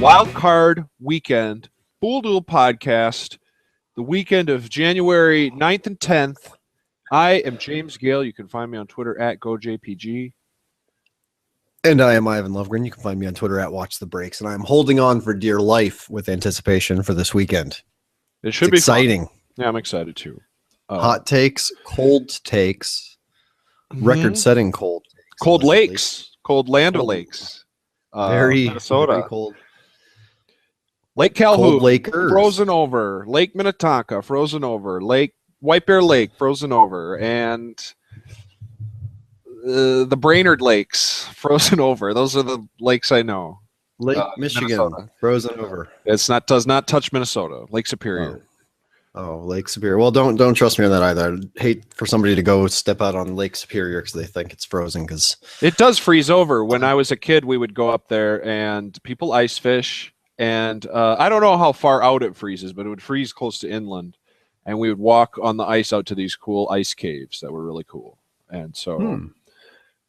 Wild Card Weekend, Full Duel Podcast, the weekend of January 9th and 10th. I am James Gale. You can find me on Twitter at GoJPG. And I am Ivan Lovegren. You can find me on Twitter at Watch the Breaks. And I'm holding on for dear life with anticipation for this weekend. It should be exciting. Fun. Yeah, I'm excited too. Hot takes, cold takes, record-setting cold takes. Cold lakes, cold Land O'Lakes. Minnesota. Very cold. Lake Calhoun, Lakers. Frozen over. Lake Minnetonka, frozen over. Lake White Bear Lake, frozen over. And the Brainerd Lakes, frozen over. Those are the lakes I know. Lake Michigan, Minnesota. Frozen over. Does not touch Minnesota. Lake Superior. Oh, Lake Superior. Well, don't trust me on that either. I'd hate for somebody to go step out on Lake Superior because they think it's frozen. Because it does freeze over. When I was a kid, we would go up there and people ice fish. And I don't know how far out it freezes, but it would freeze close to inland. And we would walk on the ice out to these cool ice caves that were really cool. And so,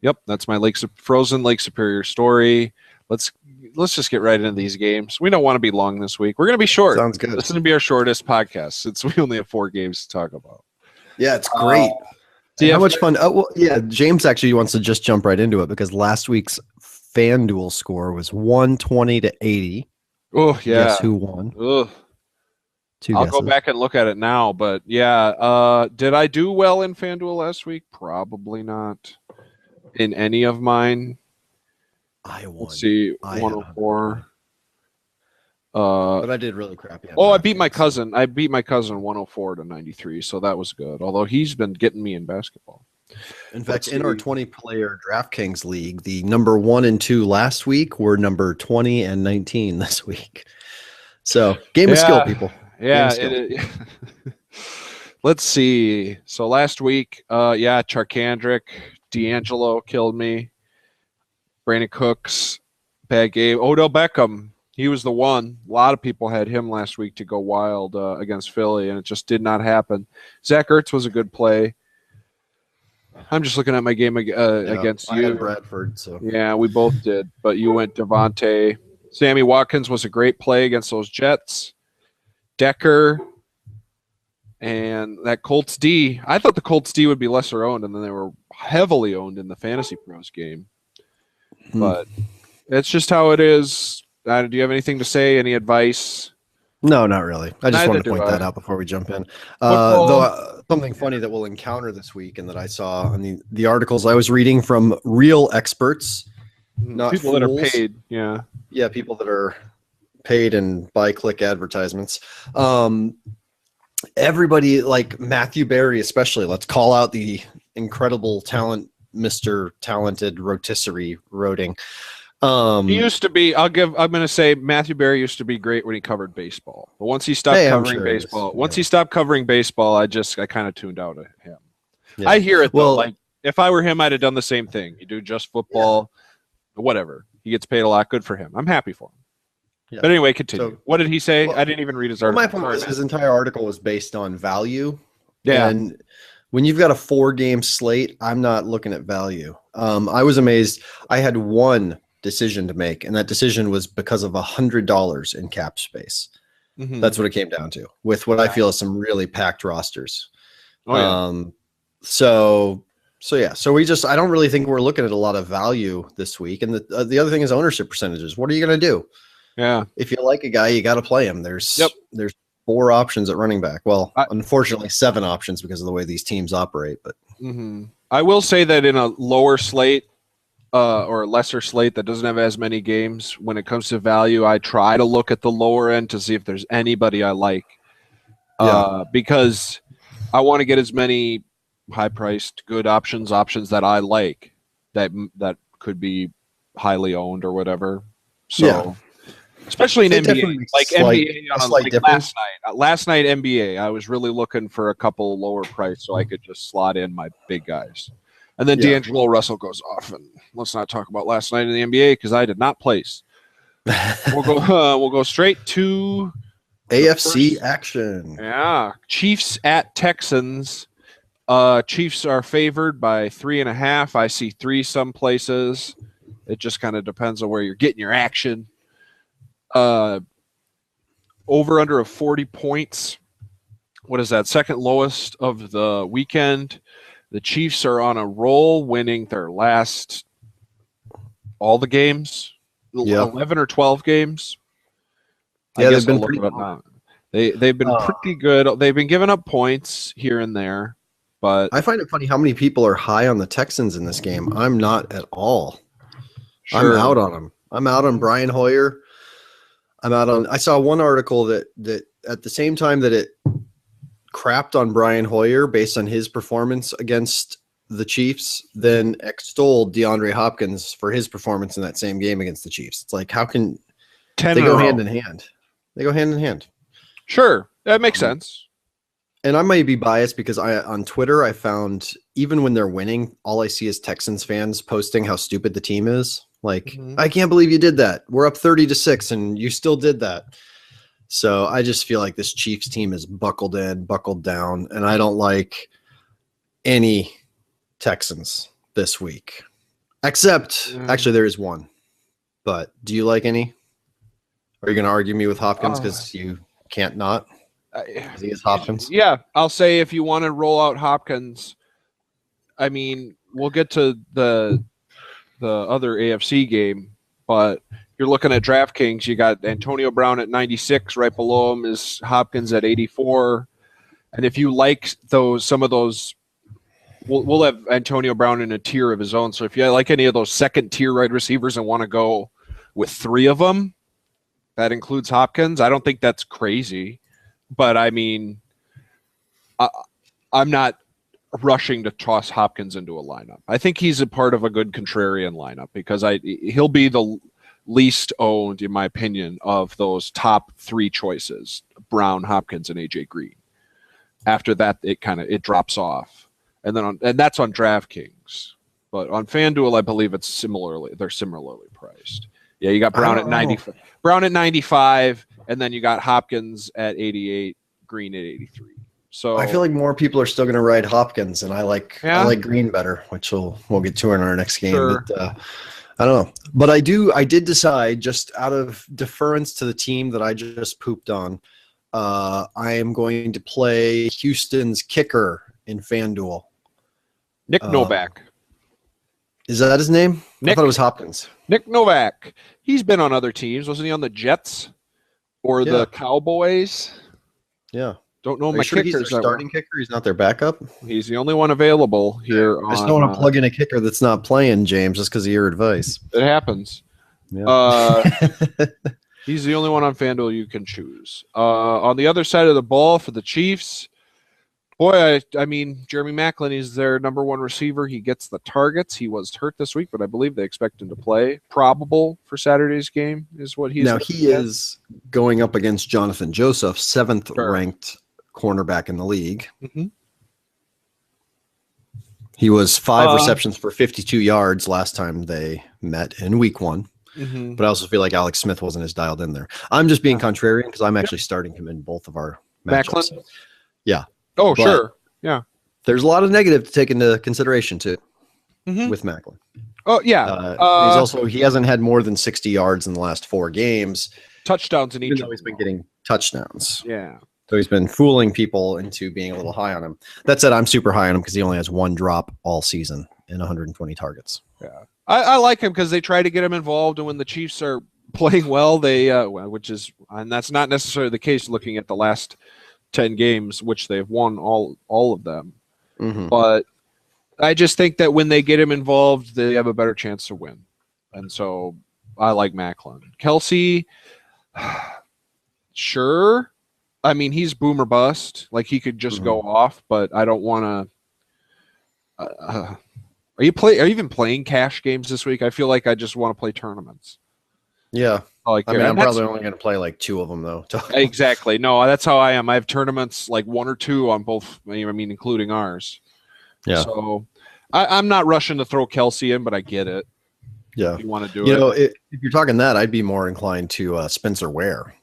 yep, that's my frozen Lake Superior story. Let's just get right into these games. We don't want to be long this week. We're going to be short. Sounds good. This is going to be our shortest podcast since we only have 4 games to talk about. Yeah, it's great. How much fun. Oh, well, yeah, James actually wants to just jump right into it because last week's FanDuel score was 120-80. Oh, yeah. Guess who won? Ugh. I'll go back and look at it now, but yeah. Did I do well in FanDuel last week? Probably not. In any of mine. I won. Let's see, 104. But I did really crappy. I beat my cousin. I beat my cousin 104-93, so that was good. Although he's been getting me in basketball. In fact, in our 20-player DraftKings league, the number 1 and 2 last week were number 20 and 19 this week. So, game of skill, people. Yeah. Let's see. So last week, Charkandrick, D'Angelo killed me. Brandon Cooks, bad game. Odell Beckham, he was the one. A lot of people had him last week to go wild against Philly, and it just did not happen. Zach Ertz was a good play. I'm just looking at my game against you. I had Bradford, so. Yeah, we both did, but you went Devontae. Sammy Watkins was a great play against those Jets. Decker and that Colts D. I thought the Colts D would be lesser owned, and then they were heavily owned in the Fantasy Pros game. But it's just how it is. Do you have anything to say? Any advice? No, not really. I just wanted to point that out before we jump in. Something funny that we'll encounter this week and that I saw in the articles I was reading from real experts, not people fools. That are paid. Yeah. Yeah, people that are paid and buy click advertisements. Everybody like Matthew Berry, especially. Let's call out the incredible talent, Mr. Talented Rotisserie Roding. He used to be. I'm going to say Matthew Berry used to be great when he covered baseball, but once he stopped covering baseball, he stopped covering baseball, I kind of tuned out of him. Yeah. I hear it though. Like if I were him, I'd have done the same thing. You do just football, whatever. He gets paid a lot. Good for him. I'm happy for him. Yeah. But anyway, continue. So, what did he say? I didn't even read his article. My point was his entire article was based on value. Yeah. And when you've got a 4-game slate, I'm not looking at value. I was amazed. I had one decision to make, and that decision was because of $100 in cap space. That's what it came down to, with what I feel is some really packed rosters. So I don't really think we're looking at a lot of value this week. And the other thing is ownership percentages. What are you going to do? Yeah, if you like a guy, you got to play him. There's 4 options at running back. Well, unfortunately 7 options because of the way these teams operate. But I will say that in a lower slate or a lesser slate that doesn't have as many games, when it comes to value, I try to look at the lower end to see if there's anybody I like because I want to get as many high-priced, good options that I like that could be highly owned or whatever. So, especially in NBA, like NBA last night NBA, I was really looking for a couple lower price so I could just slot in my big guys. And then D'Angelo Russell goes off, and let's not talk about last night in the NBA because I did not place. We'll go straight to AFC action. Yeah, Chiefs at Texans. Chiefs are favored by 3.5. I see 3 some places. It just kind of depends on where you're getting your action. Over under of 40 points. What is that? Second lowest of the weekend. The Chiefs are on a roll, winning their last all the games, 11 or 12 games. Yeah, they've been pretty. They've been pretty good. They've been giving up points here and there, but I find it funny how many people are high on the Texans in this game. I'm not at all. Sure. I'm out on them. I'm out on Brian Hoyer. I saw one article that at the same time that it crapped on Brian Hoyer based on his performance against the Chiefs, then extolled DeAndre Hopkins for his performance in that same game against the Chiefs. It's like, how can they go hand in hand? They go hand in hand. Sure, that makes sense. And I might be biased because on Twitter I found even when they're winning, all I see is Texans fans posting how stupid the team is. Like, I can't believe you did that. We're up 30-6 and you still did that. So I just feel like this Chiefs team is buckled in, buckled down, and I don't like any Texans this week. Except, actually, there is one. But do you like any? Are you going to argue me with Hopkins because you can't not? He is Hopkins. Yeah, I'll say if you want to roll out Hopkins, I mean, we'll get to the other AFC game, but you're looking at DraftKings. You got Antonio Brown at 96. Right below him is Hopkins at 84. And if you like some of those, we'll have Antonio Brown in a tier of his own. So if you like any of those second tier wide receivers and want to go with three of them, that includes Hopkins. I don't think that's crazy, but I mean, I'm not rushing to toss Hopkins into a lineup. I think he's a part of a good contrarian lineup because he'll be the least owned, in my opinion, of those top three choices: Brown, Hopkins, and AJ Green. After that, it drops off, and that's on DraftKings. But on FanDuel, I believe they're similarly priced. Yeah, you got Brown at 95. Brown at 95, and then you got Hopkins at 88, Green at 83. So I feel like more people are still going to ride Hopkins, and I like Green better, which we'll get to in our next game. Sure. But, I don't know, but I did decide, just out of deference to the team that I just pooped on, I am going to play Houston's kicker in FanDuel. Nick Novak. Is that his name? I thought it was Hopkins. Nick Novak. He's been on other teams. Wasn't he on the Jets or the Cowboys? Yeah. Don't know. Are you sure he's their starting kicker? He's not their backup? He's the only one available here. I just don't want to plug in a kicker that's not playing, James, just because of your advice. It happens. Yeah. He's the only one on FanDuel you can choose. On the other side of the ball for the Chiefs, boy, I mean, Jeremy Maclin is their number one receiver. He gets the targets. He was hurt this week, but I believe they expect him to play. Probable for Saturday's game is what he's. Now he is going up against Jonathan Joseph, 7th ranked cornerback in the league. Mm-hmm. He was 5 receptions for 52 yards last time they met in week 1. Mm-hmm. But I also feel like Alex Smith wasn't as dialed in there. I'm just being contrarian because I'm actually starting him in both of our matchups. Maclin? Yeah. Oh, but sure. Yeah. There's a lot of negative to take into consideration too with Maclin. Oh yeah. He hasn't had more than 60 yards in the last 4 games. Touchdowns in each. He's been getting touchdowns. Yeah. So he's been fooling people into being a little high on him. That said, I'm super high on him because he only has 1 drop all season in 120 targets. Yeah. I like him because they try to get him involved, and when the Chiefs are playing well, and that's not necessarily the case looking at the last 10 games, which they've won all of them. Mm-hmm. But I just think that when they get him involved, they have a better chance to win. And so I like Maclin. Kelsey, sure. I mean, he's boom or bust. Like, he could just go off, but I don't want to. Are you even playing cash games this week? I feel like I just want to play tournaments. Yeah. I'm probably only going to play like 2 of them though. Exactly. No, that's how I am. I have tournaments like 1 or 2 on both. I mean, including ours. Yeah. So I'm not rushing to throw Kelsey in, but I get it. Yeah. If you want to do it. If you're talking that, I'd be more inclined to Spencer Ware.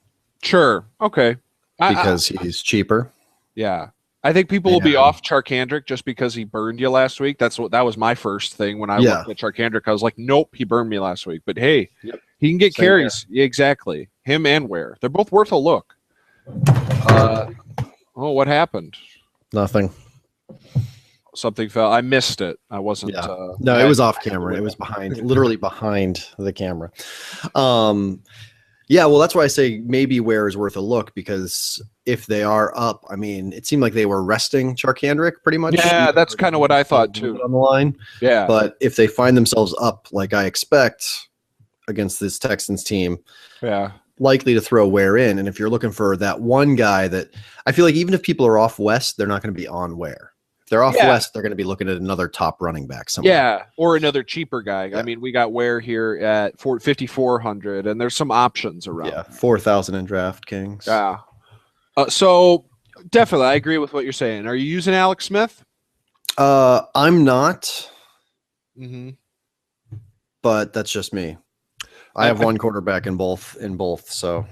Sure. Okay. Because he's cheaper. Yeah. I think people will be off Charkandrick just because he burned you last week. That was my first thing when I looked at Charkandrick. I was like, nope, he burned me last week. But hey, he can get carries. Yeah, exactly. Him and Ware. They're both worth a look. What happened? Nothing. Something fell. I missed it. I wasn't. Yeah. No, it was off camera. It was literally behind the camera. Yeah, well, that's why I say maybe Ware is worth a look, because if they are up, I mean, it seemed like they were resting Charkandrick pretty much. Yeah, that's kind of what I thought too. On the line. Yeah. But if they find themselves up like I expect against this Texans team, likely to throw Ware in. And if you're looking for that one guy that I feel like even if people are off West, they're not going to be on Ware. If they're off West, they're going to be looking at another top running back somewhere. Yeah, or another cheaper guy. Yeah. I mean, we got Ware here at 5,400, and there's some options around. Yeah, 4,000 in DraftKings. Yeah. So definitely, I agree with what you're saying. Are you using Alex Smith? I'm not. Mm-hmm. But that's just me. I have one quarterback in both. So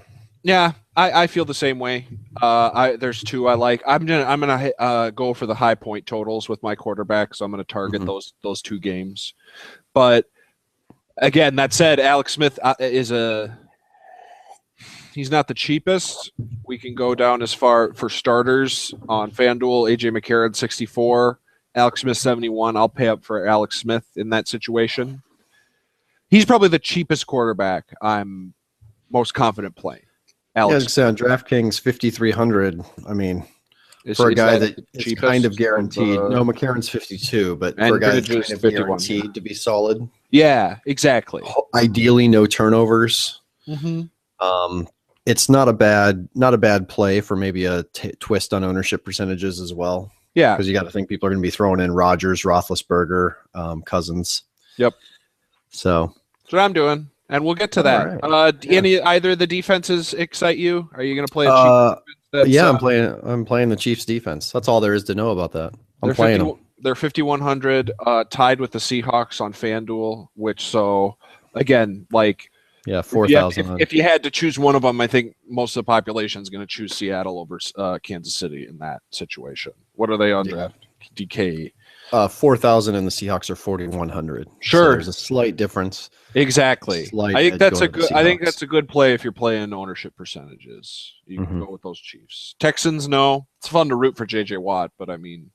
yeah, I feel the same way. There's two I like. I'm gonna go for the high point totals with my quarterback, so I'm gonna target those two games. But again, that said, Alex Smith he's not the cheapest. We can go down as far for starters on FanDuel. AJ McCarron 64, Alex Smith 71. I'll pay up for Alex Smith in that situation. He's probably the cheapest quarterback I'm most confident playing. Alex. Yeah, on DraftKings 5,300. I mean, for a guy that is kind of guaranteed. No, McCarron's 52, but for a guy that's kind of guaranteed to be solid. Yeah, exactly. Ideally, no turnovers. Mm-hmm. It's not a bad play for maybe a twist on ownership percentages as well. Yeah, because you got to think people are going to be throwing in Rodgers, Roethlisberger, Cousins. Yep. So that's what I'm doing, and we'll get to that. Right. Either of the defenses excite you? Are you going to play a Chiefs? Yeah, I'm playing the Chiefs defense. That's all there is to know about that. I'm playing them. They're 5,100, tied with the Seahawks on FanDuel. Again, 4,000. If you had to choose one of them, I think most of the population is going to choose Seattle over Kansas City in that situation. What are they on draft? DK. 4,000 and the Seahawks are 4,100. Sure, so there's a slight difference. Exactly. I think that's a good play if you're playing ownership percentages. You can go with those Chiefs. Texans, no. It's fun to root for JJ Watt, but I mean,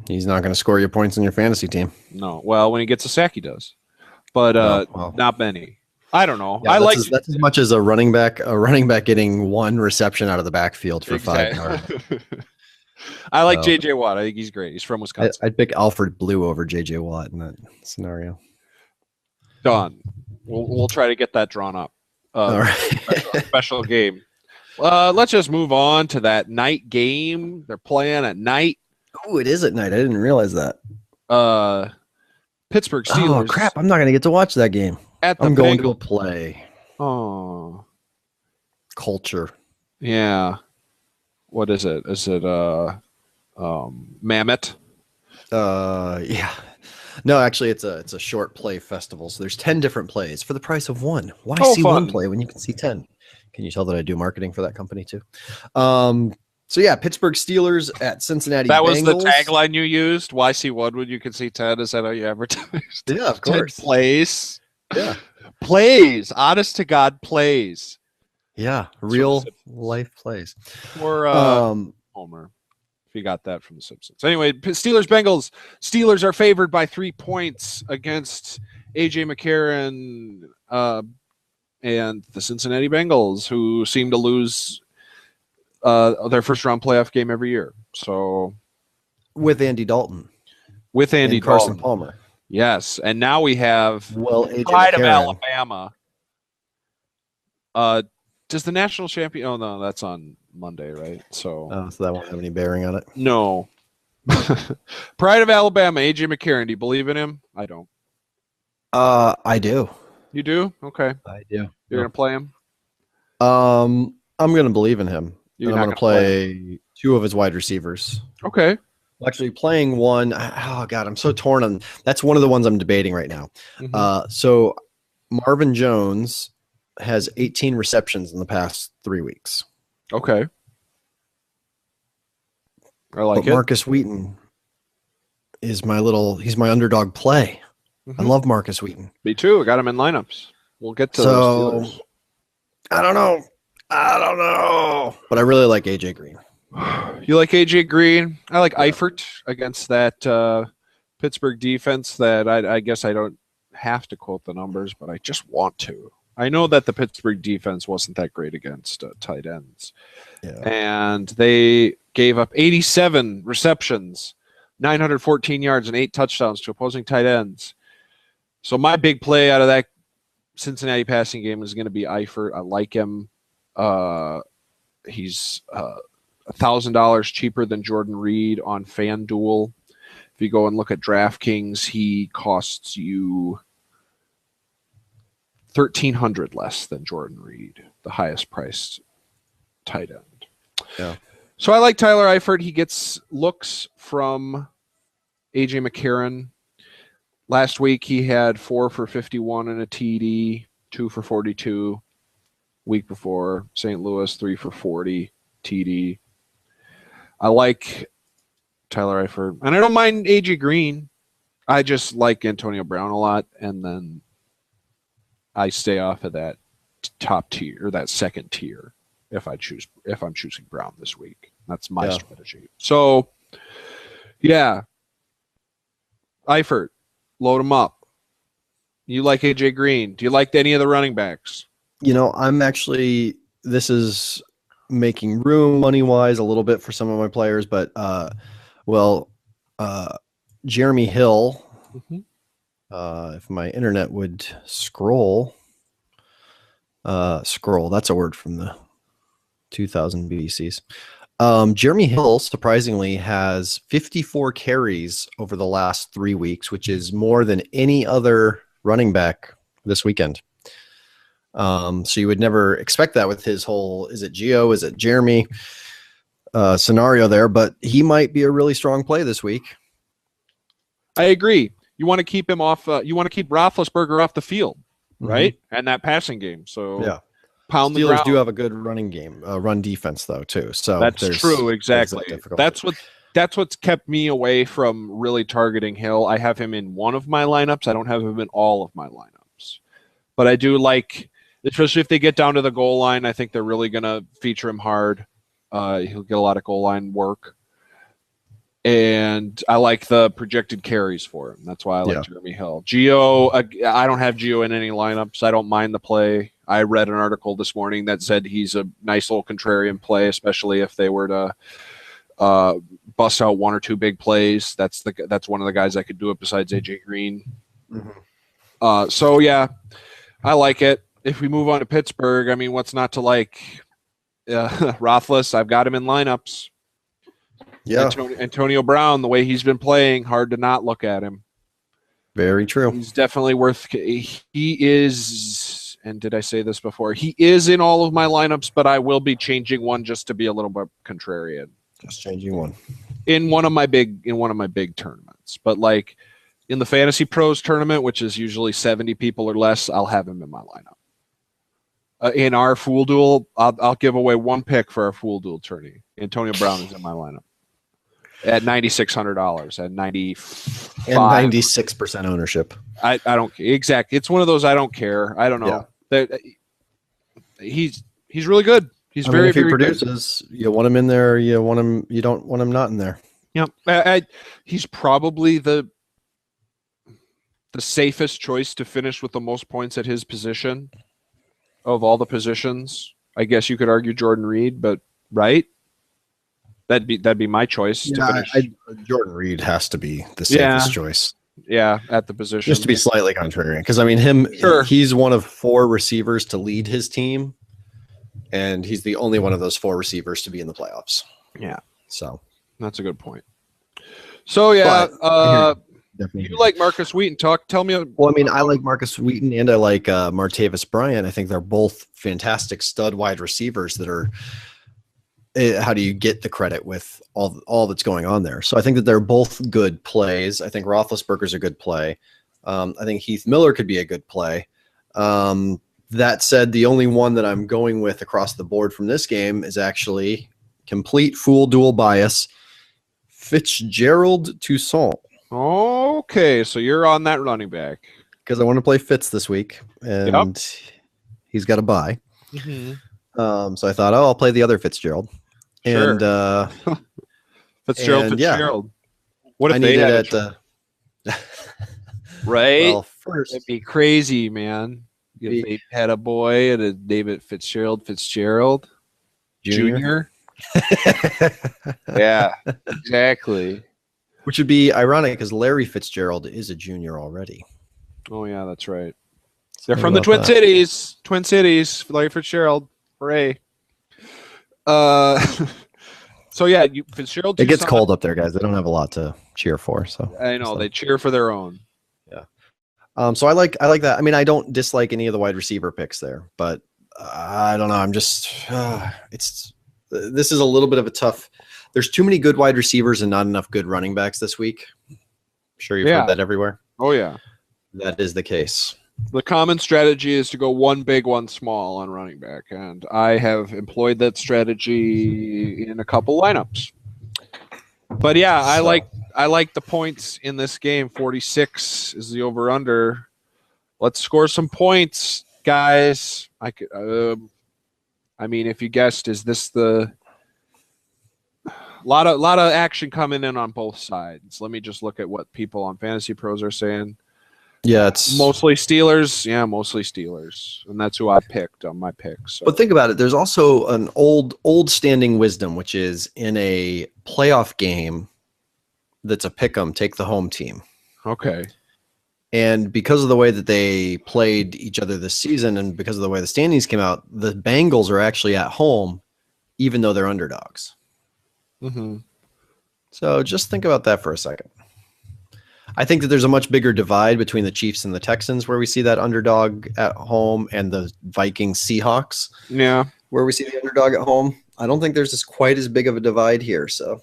he's not going to score you points in your fantasy team. No. Well, when he gets a sack, he does, but not many. I don't know. Yeah, that's as much as a running back getting one reception out of the backfield for 5 yards. I like JJ Watt. I think he's great. He's from Wisconsin. I'd pick Alfred Blue over JJ Watt in that scenario. Done. We'll try to get that drawn up. All right. Special game. Let's just move on to that night game. They're playing at night. Oh, it is at night. I didn't realize that. Pittsburgh Steelers. Oh crap! I'm not going to get to watch that game. I'm going to play. Oh, culture. Yeah. What is it? Is it Mammoth? Yeah. No, actually, it's a short play festival. So there's 10 different plays for the price of one. Why see fun. One play when you can see 10? Can you tell that I do marketing for that company too? So yeah, Pittsburgh Steelers at Cincinnati. That was Bengals. the tagline you used. Why see one when you can see 10? Is that how you advertised? Yeah, of course. 10 plays. Yeah, plays. Honest to God, plays. Yeah, real life plays. Or Homer. If you got that from The Simpsons. Anyway, Steelers Bengals. Steelers are favored by 3 points against AJ McCarron and the Cincinnati Bengals, who seem to lose their first round playoff game every year. So with Andy Dalton. With Andy and Carson Dalton. Palmer. Yes. And now we have AJ Pride McCarron. of Alabama. Does the national champion? Oh no, that's on Monday, right? So that won't have any bearing on it. No. Pride of Alabama, AJ McCarron. Do you believe in him? I don't. I do. You do? Okay. I do. You're gonna play him? I'm gonna believe in him. You're I'm gonna play 2 of his wide receivers. Okay. Actually, playing one. Oh God, I'm so torn on. That's one of the ones I'm debating right now. So Marvin Jones has 18 receptions in the past 3 weeks. Okay. I like it. Marcus Wheaton is he's my underdog play. I love Marcus Wheaton. Me too. I got him in lineups. We'll get to those Steelers. I don't know. But I really like AJ Green. You like AJ Green? I like Eifert against that Pittsburgh defense that I guess I don't have to quote the numbers, but I just want to. I know that the Pittsburgh defense wasn't that great against tight ends. Yeah. And they gave up 87 receptions, 914 yards, and 8 touchdowns to opposing tight ends. So my big play out of that Cincinnati passing game is going to be Eifert. I like him. He's $1,000 cheaper than Jordan Reed on FanDuel. If you go and look at DraftKings, he costs you $1,300 less than Jordan Reed, the highest priced tight end. Yeah. So I like Tyler Eifert. He gets looks from AJ McCarron. Last week he had 4 for 51 and a TD, 2 for 42. Week before, St. Louis, 3 for 40 TD. I like Tyler Eifert, and I don't mind AJ Green. I just like Antonio Brown a lot, and then I stay off of that top tier or that second tier if I'm choosing Brown this week. That's my strategy. So, yeah, Eifert, load him up. You like AJ Green? Do you like any of the running backs? You know, this is making room money-wise a little bit for some of my players, but Jeremy Hill, if my internet would scroll, that's a word from the 2000 BCs. Jeremy Hill, surprisingly, has 54 carries over the last 3 weeks, which is more than any other running back this weekend. So you would never expect that with his whole, is it Gio, is it Jeremy scenario there, but he might be a really strong play this week. I agree. You want to keep him off, you want to keep Roethlisberger off the field, right? And that passing game. So yeah. Pound Steelers the ground. do have a good running game, run defense though too. So that's true. Exactly. That's what's kept me away from really targeting Hill. I have him in one of my lineups. I don't have him in all of my lineups, but I do like, especially if they get down to the goal line, I think they're really going to feature him hard. He'll get a lot of goal line work. And I like the projected carries for him. That's why I like Jeremy Hill. Gio, I don't have Gio in any lineups. I don't mind the play. I read an article this morning that said he's a nice little contrarian play, especially if they were to bust out 1 or 2 big plays. That's one of the guys that could do it besides AJ Green. So, yeah, I like it. If we move on to Pittsburgh, I mean, what's not to like? Roethlis, I've got him in lineups. Yeah. Antonio Brown, the way he's been playing, hard to not look at him. Very true. He's definitely worth. He is, and did I say this before? He is in all of my lineups, but I will be changing one just to be a little bit contrarian. Just changing one in one of my big tournaments, but like in the Fantasy Pros tournament, which is usually 70 people or less, I'll have him in my lineup. In our Fool Duel, I'll give away 1 pick for our Fool Duel tourney. Antonio Brown is in my lineup at $9,600 at 95 and 96% ownership. I don't exactly. It's one of those I don't care. I don't know. Yeah. He's really good. He's very if he very produces, good. You want him in there. You want him. You don't want him not in there. Yeah, he's probably the safest choice to finish with the most points at his position. Of all the positions, I guess you could argue Jordan Reed, but right? That'd be my choice to finish. Jordan Reed has to be the safest choice. Yeah, at the position. Just to be slightly contrarian, because I mean, he's one of 4 receivers to lead his team, and he's the only one of those 4 receivers to be in the playoffs. Yeah, so that's a good point. So you like Marcus Wheaton? Tell me. Well, I mean, I like Marcus Wheaton and I like Martavis Bryant. I think they're both fantastic stud wide receivers that are. How do you get the credit with all that's going on there? So I think that they're both good plays. I think Roethlisberger's a good play. I think Heath Miller could be a good play. That said, the only one that I'm going with across the board from this game is actually complete Fool Duel bias. Fitzgerald Toussaint. Okay, so you're on that running back. Because I want to play Fitz this week, and he's got a bye. So I thought, I'll play the other Fitzgerald. Sure. And Fitzgerald. Yeah, What if I they needed had it. right? Well, first, It'd be crazy, man. If they had a boy and a David Fitzgerald Junior. Jr. Yeah, exactly. Which would be ironic because Larry Fitzgerald is a junior already. Oh yeah, that's right. They're from the Twin Cities. Twin Cities. Larry Fitzgerald. Hooray. So yeah, Fitzgerald. It gets cold up there, guys. They don't have a lot to cheer for. So I know they cheer for their own. Yeah. So I like that. I mean, I don't dislike any of the wide receiver picks there, but I don't know. I'm just this is a little bit of a tough. There's too many good wide receivers and not enough good running backs this week. I'm sure you've heard that everywhere. Oh yeah, that is the case. The common strategy is to go one big, one small on running back, and I have employed that strategy in a couple lineups. But yeah, I like the points in this game. 46 is the over/under. Let's score some points, guys. I mean, if you guessed, is this the lot of action coming in on both sides? Let me just look at what people on Fantasy Pros are saying. Yeah, it's mostly Steelers. Yeah, mostly Steelers, and that's who I picked on my picks. So. But think about it. There's also an old standing wisdom, which is in a playoff game that's a pick'em, take the home team. Okay. And because of the way that they played each other this season, and because of the way the standings came out, the Bengals are actually at home, even though they're underdogs. Mm-hmm. So just think about that for a second. I think that there's a much bigger divide between the Chiefs and the Texans, where we see that underdog at home, and the Vikings Seahawks. Yeah. Where we see the underdog at home. I don't think there's quite as big of a divide here. So,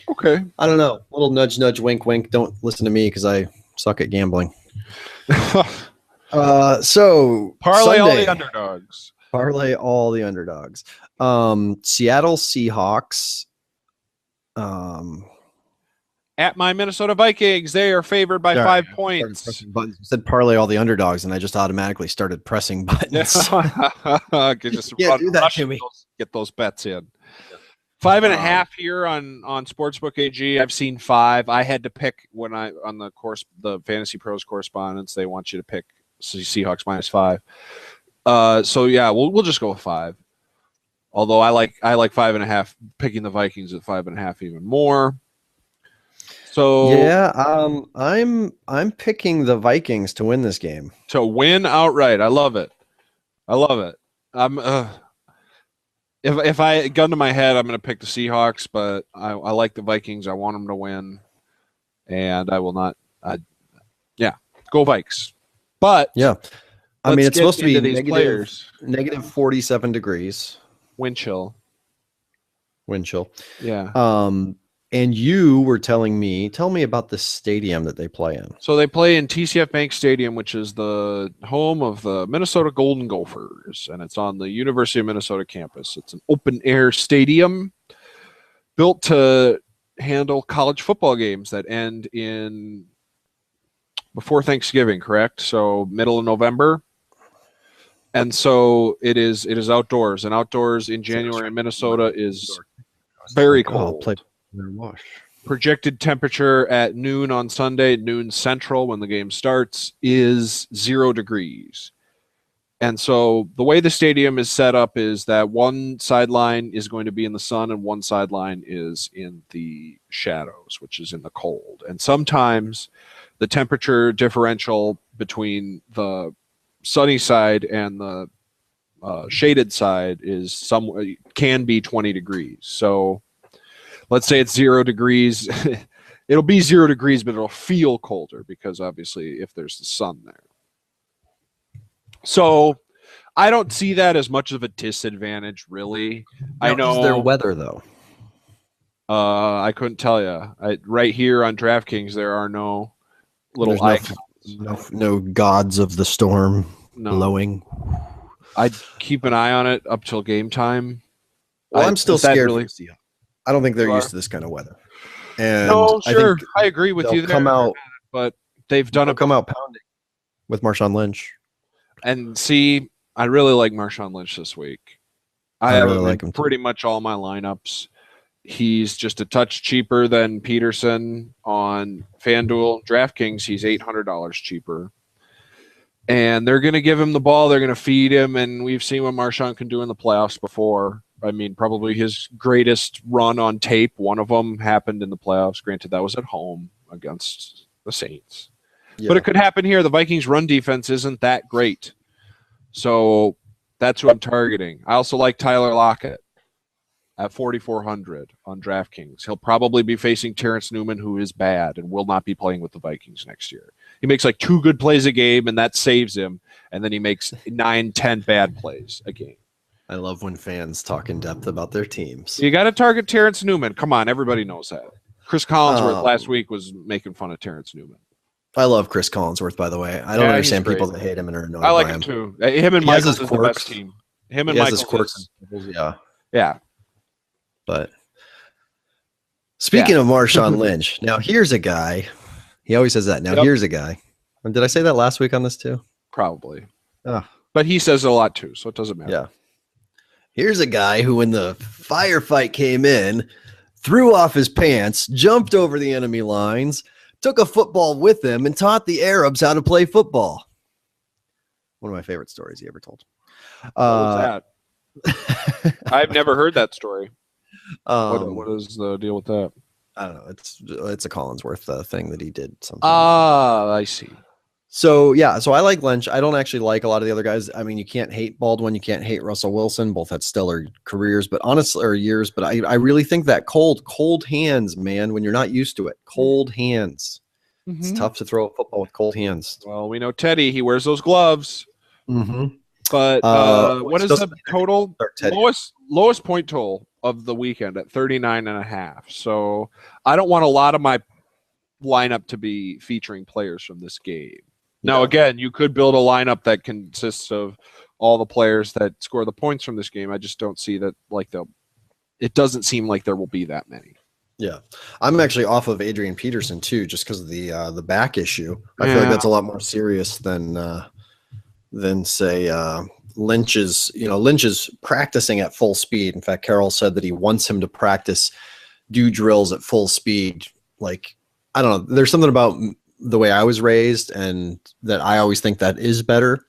okay. I don't know. Little nudge, nudge, wink, wink. Don't listen to me because I suck at gambling. So parlay Sunday, all the underdogs. Parlay all the underdogs. Seattle Seahawks. At my Minnesota Vikings, they are favored by 5 points. You said parlay all the underdogs, and I just automatically started pressing buttons. Just do that to me. Get those bets in. 5.5 here on Sportsbook AG. I've seen 5. I had to pick when I on the Fantasy Pros correspondence. They want you to pick Seahawks -5. So yeah, we'll just go with 5. Although I like 5.5. Picking the Vikings at 5.5 even more. So yeah, I'm picking the Vikings to win this game. To win outright. I love it. I'm if I gun to my head, I'm going to pick the Seahawks, but I like the Vikings. I want them to win, and I will not. Go Vikes. But yeah, I mean it's supposed to be negative 47 degrees. Wind chill. Yeah. And you were tell me about the stadium that they play in. So they play in TCF Bank Stadium, which is the home of the Minnesota Golden Gophers, and it's on the University of Minnesota campus. It's an open-air stadium built to handle college football games that end before Thanksgiving, correct? So middle of November. And so it is outdoors, and outdoors in January in Minnesota is very cold. Projected temperature at noon on Sunday, noon Central when the game starts, is 0 degrees. And so the way the stadium is set up is that one sideline is going to be in the sun and one sideline is in the shadows, which is in the cold. And sometimes the temperature differential between the sunny side and the shaded side can be 20 degrees. So let's say it's 0 degrees. It'll be 0 degrees, but it'll feel colder because obviously if there's the sun there. So I don't see that as much of a disadvantage, really. I know. Is there weather, though? I couldn't tell you. Right here on DraftKings, there are no little icons. No gods of the storm blowing. I'd keep an eye on it up till game time. Well, I'm still scared. I don't think they're used to this kind of weather. And no, sure. I agree with you there. But they've done come out pounding with Marshawn Lynch. And see, I really like Marshawn Lynch this week. I have really him like in him too. pretty much all my lineups. He's just a touch cheaper than Peterson on FanDuel. DraftKings, he's $800 cheaper. And they're going to give him the ball. They're going to feed him. And we've seen what Marshawn can do in the playoffs before. I mean, probably his greatest run on tape, one of them happened in the playoffs. Granted, that was at home against the Saints. Yeah. But it could happen here. The Vikings' run defense isn't that great. So that's who I'm targeting. I also like Tyler Lockett at 4,400 on DraftKings. He'll probably be facing Terrence Newman, who is bad and will not be playing with the Vikings next year. He makes like 2 good plays a game, and that saves him. And then he makes 9, 10 bad plays a game. I love when fans talk in depth about their teams. You got to target Terrence Newman. Come on, everybody knows that. Chris Collinsworth last week was making fun of Terrence Newman. I love Chris Collinsworth, by the way. I don't understand people that hate him and are annoyed. I like him too. Him and Michaels is the best team. Him and Michaels. Quirks. Yeah. Yeah. But speaking of Marshawn Lynch, now here's a guy. He always says that. Now here's a guy. And did I say that last week on this too? Probably. But he says it a lot too, so it doesn't matter. Yeah. Here's a guy who, when the firefight came in, threw off his pants, jumped over the enemy lines, took a football with him, and taught the Arabs how to play football. One of my favorite stories he ever told. What was that? I've never heard that story. What is the deal with that? I don't know. It's a Collinsworth thing that he did. I see. So I like Lynch. I don't actually like a lot of the other guys. I mean, you can't hate Baldwin, you can't hate Russell Wilson. Both had stellar careers, but honestly, or years. But I really think that cold hands, man. When you're not used to it, cold hands. Mm-hmm. It's tough to throw a football with cold hands. Well, we know Teddy. He wears those gloves. Mm-hmm. But what is the total? Lowest point total of the weekend at 39.5. So I don't want a lot of my lineup to be featuring players from this game. Now, again, you could build a lineup that consists of all the players that score the points from this game. I just don't see that it doesn't seem like there will be that many. Yeah. I'm actually off of Adrian Peterson too, just because of the back issue. I feel like that's a lot more serious than say Lynch is practicing at full speed. In fact, Carroll said that he wants him to do drills at full speed. Like, I don't know. There's something about the way I was raised and that I always think that is better.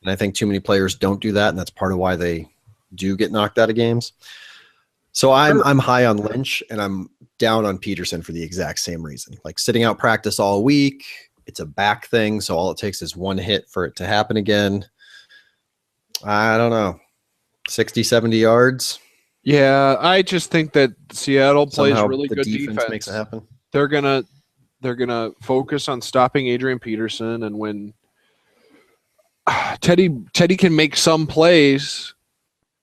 And I think too many players don't do that. And that's part of why they do get knocked out of games. So I'm high on Lynch and I'm down on Peterson for the exact same reason. Like, sitting out practice all week, it's a back thing. So all it takes is one hit for it to happen again. I don't know. 60, 70 yards. Yeah. I just think that Seattle plays really good defense. Makes it happen. They're going to focus on stopping Adrian Peterson, and when Teddy can make some plays,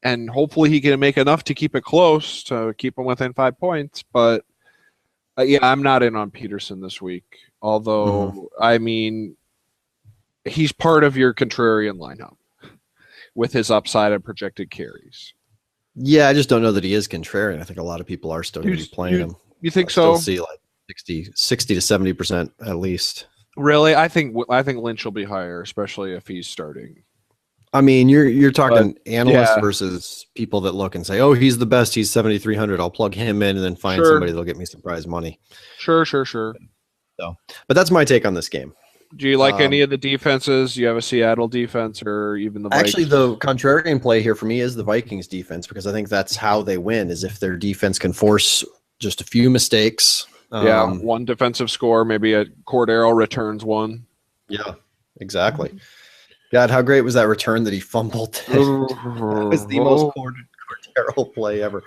and hopefully he can make enough to keep it close, to keep him within 5 points. But I'm not in on Peterson this week. Although, I mean, he's part of your contrarian lineup with his upside and projected carries. Yeah, I just don't know that he is contrarian. I think a lot of people are still going to be playing him. You think so? See like 60 to 70% at least. Really? I think Lynch will be higher, especially if he's starting. I mean, you're talking analysts versus people that look and say, "Oh, he's the best. He's 7,300. I'll plug him in and then find somebody that'll get me some prize money." Sure. So, but that's my take on this game. Do you like any of the defenses? Do you have a Seattle defense or even the Vikings? Actually, the contrarian play here for me is the Vikings defense, because I think that's how they win, is if their defense can force just a few mistakes. One defensive score, maybe a Cordero returns one. Yeah, exactly. God, how great was that return that he fumbled? That was the most Cordero play ever.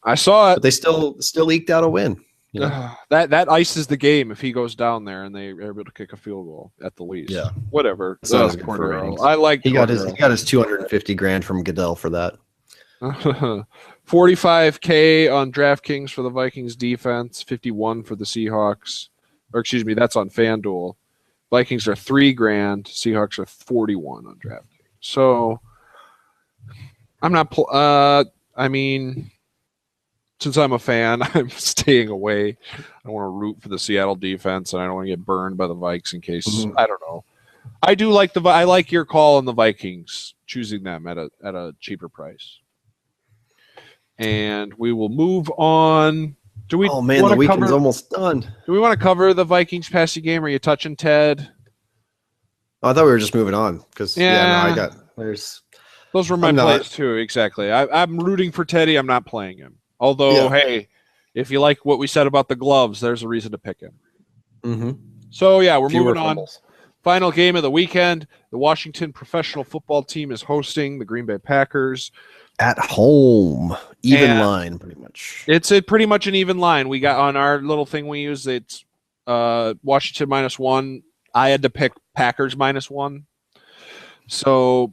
I saw it. But they still eked out a win. You know? That ices the game if he goes down there and they are able to kick a field goal at the least. Yeah, whatever. Cordero. I like. He got his $250,000 from Goodell for that. 45K on DraftKings for the Vikings defense, 51 for the Seahawks. Or excuse me, that's on FanDuel. Vikings are $3,000. Seahawks are 41 on DraftKings. So I'm not. I mean, since I'm a fan, I'm staying away. I want to root for the Seattle defense, and I don't want to get burned by the Vikes in case I don't know. I do like I like your call on the Vikings, choosing them at a cheaper price. And we will move on. Do we? Oh man, the weekend's almost done. Do we want to cover the Vikings passing game? Are you touching Ted? Oh, I thought we were just moving on because there's those were my plays too. Exactly. I'm rooting for Teddy. I'm not playing him. Although, hey, if you like what we said about the gloves, there's a reason to pick him. Mm-hmm. So yeah, we're moving on. Final game of the weekend. The Washington professional football team is hosting the Green Bay Packers. At home, even line, pretty much. It's pretty much an even line. We got on our little thing we use. It's Washington -1. I had to pick Packers -1, so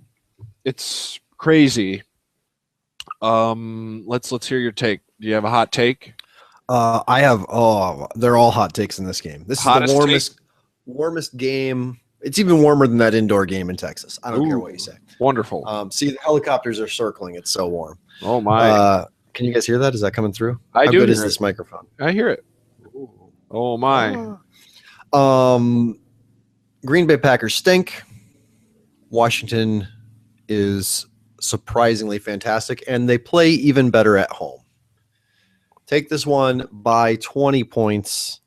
it's crazy. Let's hear your take. Do you have a hot take? I have. Oh, they're all hot takes in this game. This is the warmest game. It's even warmer than that indoor game in Texas. I don't care what you say. Wonderful. See, the helicopters are circling. It's so warm. Oh my! Can you guys hear that? Is that coming through? How good is this microphone? I hear it. Oh my! Green Bay Packers stink. Washington is surprisingly fantastic, and they play even better at home. Take this one by 20 points.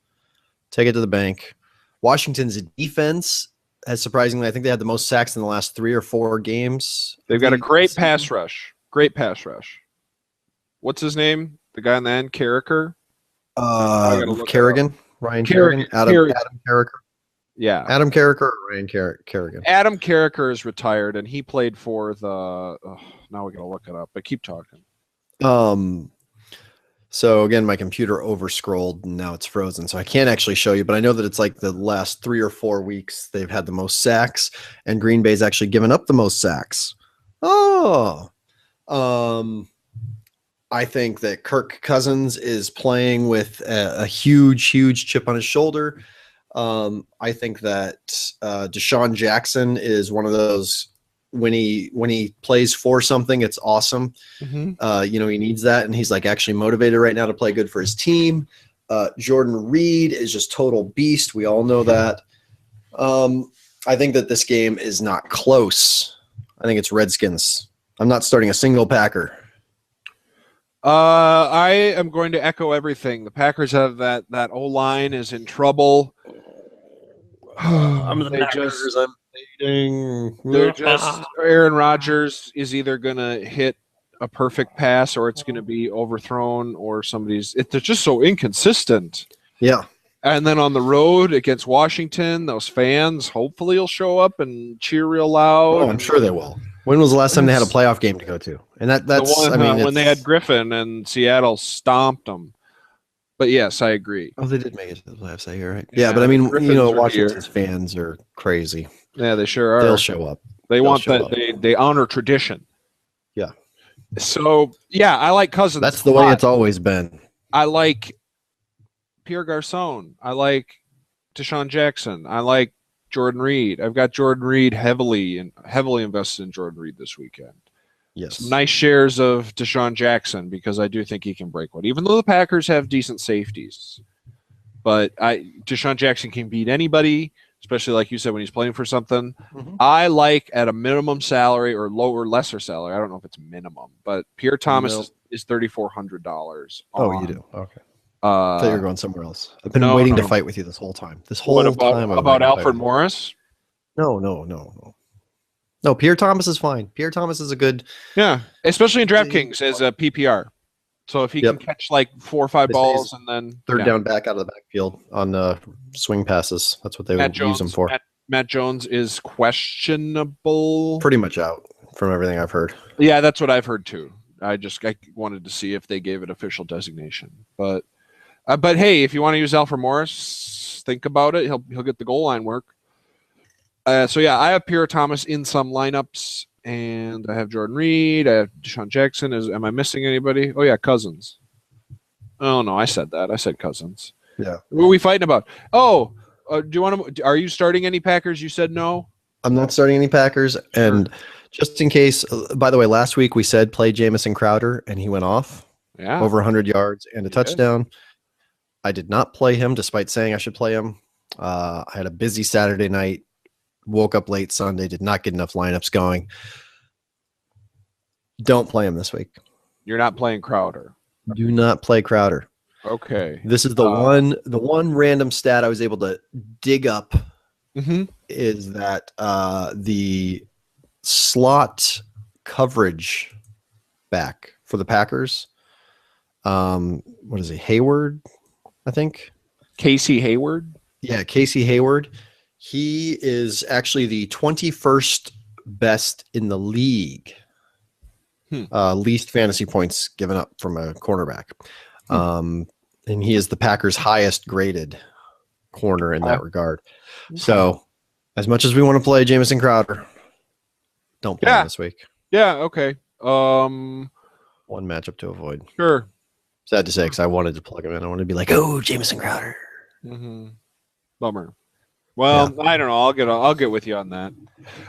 Take it to the bank. Washington's defense has surprisingly, I think they had the most sacks in the last 3 or 4 games. They've got a great pass rush. Great pass rush. What's his name? The guy on the end, Carricker? Kerrigan. Ryan Kerrigan. Adam Carricker. Yeah. Adam Carricker or Ryan Kerrigan? Adam Carricker is retired, and he played for the now we got to look it up, but keep talking. So again, my computer over-scrolled, and now it's frozen, so I can't actually show you, but I know that it's like the last 3 or 4 weeks they've had the most sacks, and Green Bay's actually given up the most sacks. I think that Kirk Cousins is playing with a huge chip on his shoulder. I think that Deshaun Jackson is one of those when he plays for something, it's awesome. Mm-hmm. He needs that, and he's like actually motivated right now to play good for his team. Jordan Reed is just total beast. We all know that. I think that this game is not close. I think it's Redskins. I'm not starting a single Packer. I am going to echo everything. The Packers have that O-line is in trouble. Aaron Rodgers is either going to hit a perfect pass or it's going to be overthrown or they're just so inconsistent. Yeah. And then on the road against Washington, those fans hopefully will show up and cheer real loud. Oh, I'm sure they will. When was the last time they had a playoff game to go to? And that's when they had Griffin and Seattle stomped them. But yes, I agree. Oh, they did make it to the playoffs that year, right? Yeah, but I mean, Washington's fans are crazy. Yeah, they sure are. They'll show up. They honor tradition. Yeah. So yeah, I like Cousins. That's the way it's always been. I like Pierre Garçon. I like Deshaun Jackson. I like Jordan Reed. I've got Jordan Reed heavily invested in Jordan Reed this weekend. Yes. Some nice shares of Deshaun Jackson because I do think he can break one, even though the Packers have decent safeties. But Deshaun Jackson can beat anybody, especially like you said when he's playing for something. Mm-hmm. I like at a minimum salary or lesser salary. I don't know if it's minimum, but Pierre Thomas is $3,400. Oh, you do? Okay. I thought you were going somewhere else. I've been waiting to fight with you this whole time. What about Alfred Morris? No. No, Pierre Thomas is fine. Pierre Thomas is a good. Yeah, especially in DraftKings as a PPR. So if he can catch like 4 or 5 balls and then third down back out of the backfield on swing passes, that's what they would use him for. Matt Jones is questionable. Pretty much out from everything I've heard. Yeah, that's what I've heard too. I wanted to see if they gave it official designation, but hey, if you want to use Alfred Morris, think about it. He'll get the goal line work. So yeah, I have Pierre Thomas in some lineups, and I have Jordan Reed. I have Deshaun Jackson. Am I missing anybody? Oh yeah, Cousins. Oh no, I said that. I said Cousins. Yeah. What are we fighting about? Oh, do you want to? Are you starting any Packers? You said no. I'm not starting any Packers, and just in case. By the way, last week we said play Jamison Crowder, and he went off. Yeah. Over 100 yards and a touchdown. I did not play him, despite saying I should play him. I had a busy Saturday night woke up late Sunday, did not get enough lineups going. Don't play him this week. You're not playing Crowder. Do not play Crowder. Okay. This is the one random stat I was able to dig up is that the slot coverage back for the Packers. What is he? Hayward, I think. Casey Hayward. Yeah, Casey Hayward. He is actually the 21st best in the league. Least fantasy points given up from a cornerback. And he is the Packers' highest graded corner in that regard. So as much as we want to play Jamison Crowder, don't play him this week. Yeah, okay. One matchup to avoid. Sure. Sad to say, because I wanted to plug him in. I wanted to be like, oh, Jamison Crowder. Bummer. Well, I don't know. I'll get with you on that.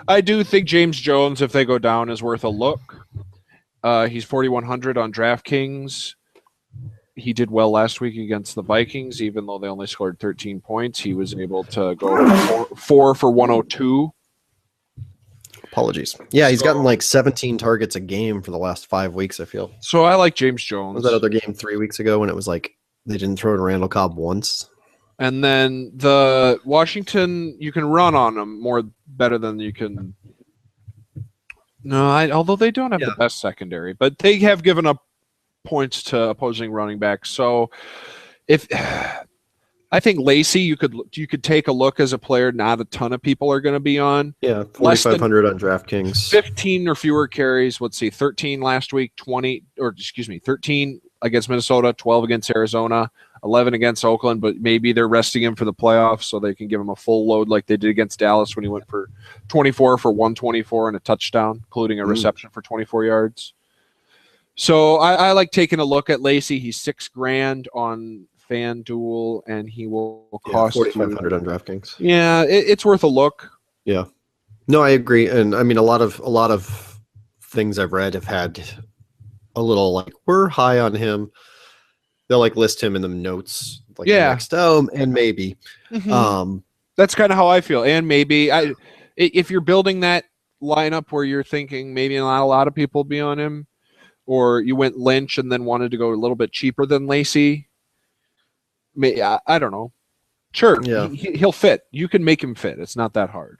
I do think James Jones, if they go down, is worth a look. He's 4,100 on DraftKings. He did well last week against the Vikings, even though they only scored 13 points. He was able to go 4 for 102. Apologies. Yeah, he's gotten like 17 targets a game for the last 5 weeks, I feel. So I like James Jones. What was that other game 3 weeks ago when it was like they didn't throw to Randall Cobb once? And then the Washington, you can run on them better than you can. No, although they don't have the best secondary, but they have given up points to opposing running backs. So if I think Lacy, you could take a look as a player. Not a ton of people are going to be on. Yeah, 4,500 on DraftKings. 15 or fewer carries. Let's see, 13 last week, 13 against Minnesota, 12 against Arizona, 11 against Oakland. But maybe they're resting him for the playoffs so they can give him a full load like they did against Dallas when he went for 24 for 124 and a touchdown, including a reception for 24 yards. So I like taking a look at Lacy. He's $6,000 on FanDuel, and he will cost 4,500 on DraftKings. Yeah, it's worth a look. Yeah, no, I agree, and I mean a lot of things I've read have had a little like we're high on him. They'll like list him in the notes, like next and maybe. That's kind of how I feel, and maybe if you're building that lineup where you're thinking maybe not a lot of people will be on him. Or you went Lynch and then wanted to go a little bit cheaper than Lacy. I don't know. Sure, he'll fit. You can make him fit. It's not that hard.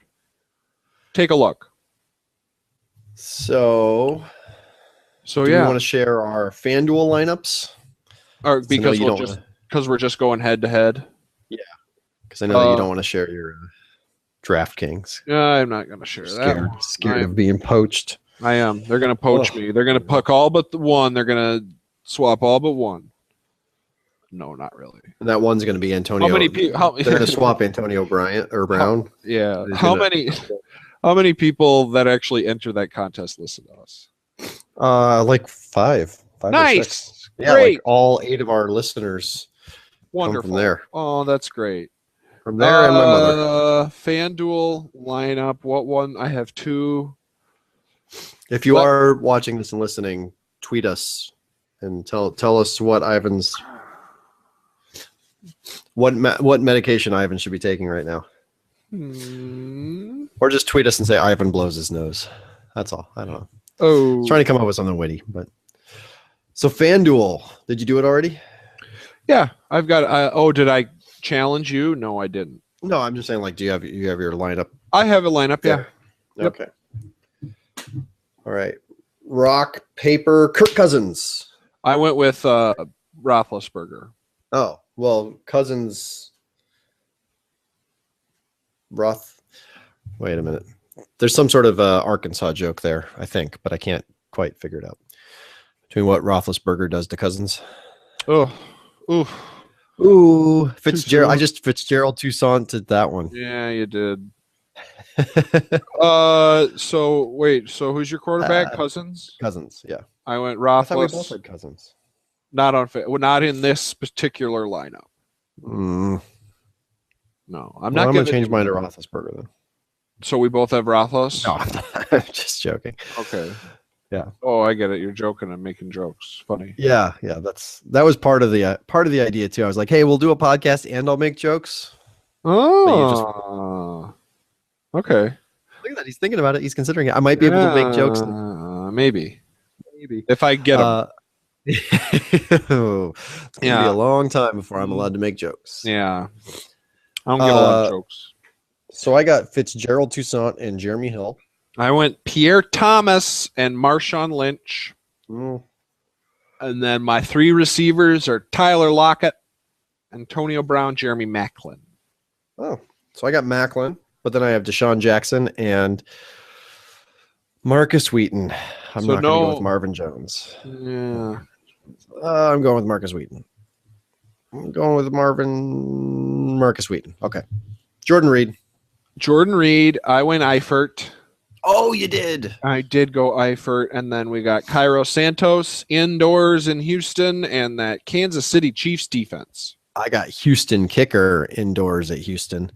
Take a look. So do we want to share our FanDuel lineups? Or because we're just going head to head. Yeah, because I know that you don't want to share your DraftKings. I'm not going to share that. Scared of being poached. I am. They're going to poach me. They're going to puck all but the one. They're going to swap all but one. No, not really. And that one's going to be Antonio. How many people? They're going to swap Antonio Brown. How many people that actually enter that contest listen to us? Like five. Nice. Yeah, great. Like all 8 of our listeners. Wonderful. Come from there. Oh, that's great. From there and my mother. FanDuel lineup. What one? I have 2. If you are watching this and listening, tweet us and tell us what Ivan's what medication Ivan should be taking right now. Or just tweet us and say Ivan blows his nose. That's all. I don't know. Oh, trying to come up with something witty, but so FanDuel, did you do it already? Yeah, I've got. Did I challenge you? No, I didn't. No, I'm just saying. Like, do you have your lineup? I have a lineup. Yeah. Yep. Okay. All right. Rock, paper, Kirk Cousins. I went with Roethlisberger. Oh, well, Cousins. Wait a minute. There's some sort of Arkansas joke there, I think, but I can't quite figure it out. Between what Roethlisberger does to Cousins. Ooh. Fitzgerald. I just Fitzgerald Toussaint did that one. Yeah, you did. So who's your quarterback? Cousins. Yeah. I went Roethlisberger. I thought we both had Cousins. Not in this particular lineup. No, I'm not going to change mine to Roethlisberger then. So we both have Roethlis? No, I'm just joking. Okay. Yeah. Oh, I get it. You're joking and making jokes. Funny. Yeah. That was part of the idea too. I was like, hey, we'll do a podcast and I'll make jokes. Oh. Okay. Look at that. He's thinking about it. He's considering it. I might be able to make jokes. Maybe. Maybe. If I get them. It's going to be a long time before I'm allowed to make jokes. Yeah. I don't get a lot of jokes. So I got Fitzgerald Toussaint and Jeremy Hill. I went Pierre Thomas and Marshawn Lynch. Mm. And then my 3 receivers are Tyler Lockett, Antonio Brown, Jeremy Maclin. Oh, so I got Maclin, but then I have Deshaun Jackson and Marcus Wheaton. I'm not going to go with Marvin Jones. Yeah. I'm going with Marcus Wheaton. I'm going with Marcus Wheaton. Okay. Jordan Reed. I went Eifert. Oh, you did. I did go Eifert. And then we got Cairo Santos indoors in Houston and that Kansas City Chiefs defense. I got Houston kicker indoors at Houston.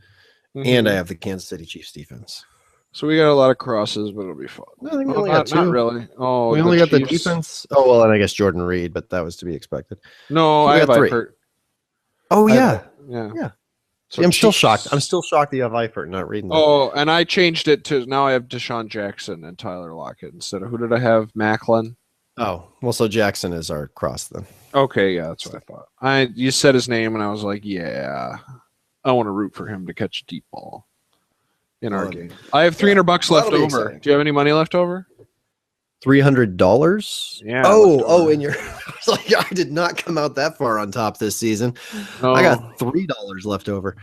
Mm-hmm. And I have the Kansas City Chiefs defense. So we got a lot of crosses, but it'll be fun. I think we only got 2. Not really. Oh, we only got the defense. Oh, well, and I guess Jordan Reed, but that was to be expected. No, so I have 3. Eifert. Oh, yeah. Yeah. So I'm still shocked. I'm still shocked that you have Eifert not reading that. Oh, and I changed it to now I have Deshaun Jackson and Tyler Lockett instead of who did I have? Maclin. Oh, well, so Jackson is our cross then. Okay, yeah, that's what I thought. You said his name, and I was like, yeah, I want to root for him to catch a deep ball in our game. I have $300 left over. Do you have any money left over? $300? Yeah. Oh, and you're like, I did not come out that far on top this season. Oh. I got $3 left over.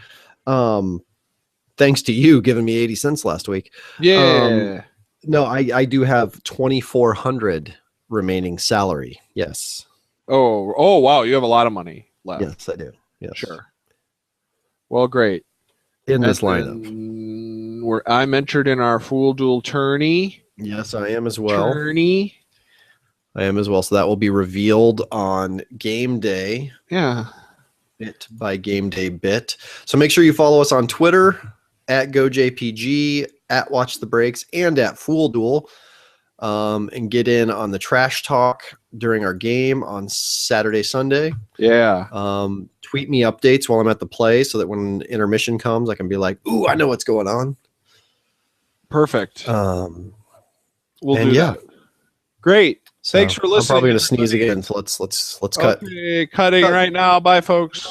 Thanks to you giving me 80 cents last week. Yeah. No, I do have 2,400 remaining salary. Yes. Oh, wow. You have a lot of money left. Yes, I do. Yes. Sure. Well, great. In this lineup. I'm entered in our Fool Duel tourney. Yes, I am as well. Tourney. I am as well. So that will be revealed on game day. Yeah. Bit by game day bit. So make sure you follow us on Twitter at GoJPG, at Watch the Breaks, and at Fool Duel. And get in on the trash talk during our game on Saturday, Sunday. Yeah. Tweet me updates while I'm at the play so that when intermission comes, I can be like, ooh, I know what's going on. Perfect. We'll do that. Great. So, thanks for listening. I'm probably going to sneeze again, so let's cut. Okay, cutting right now. Bye, folks.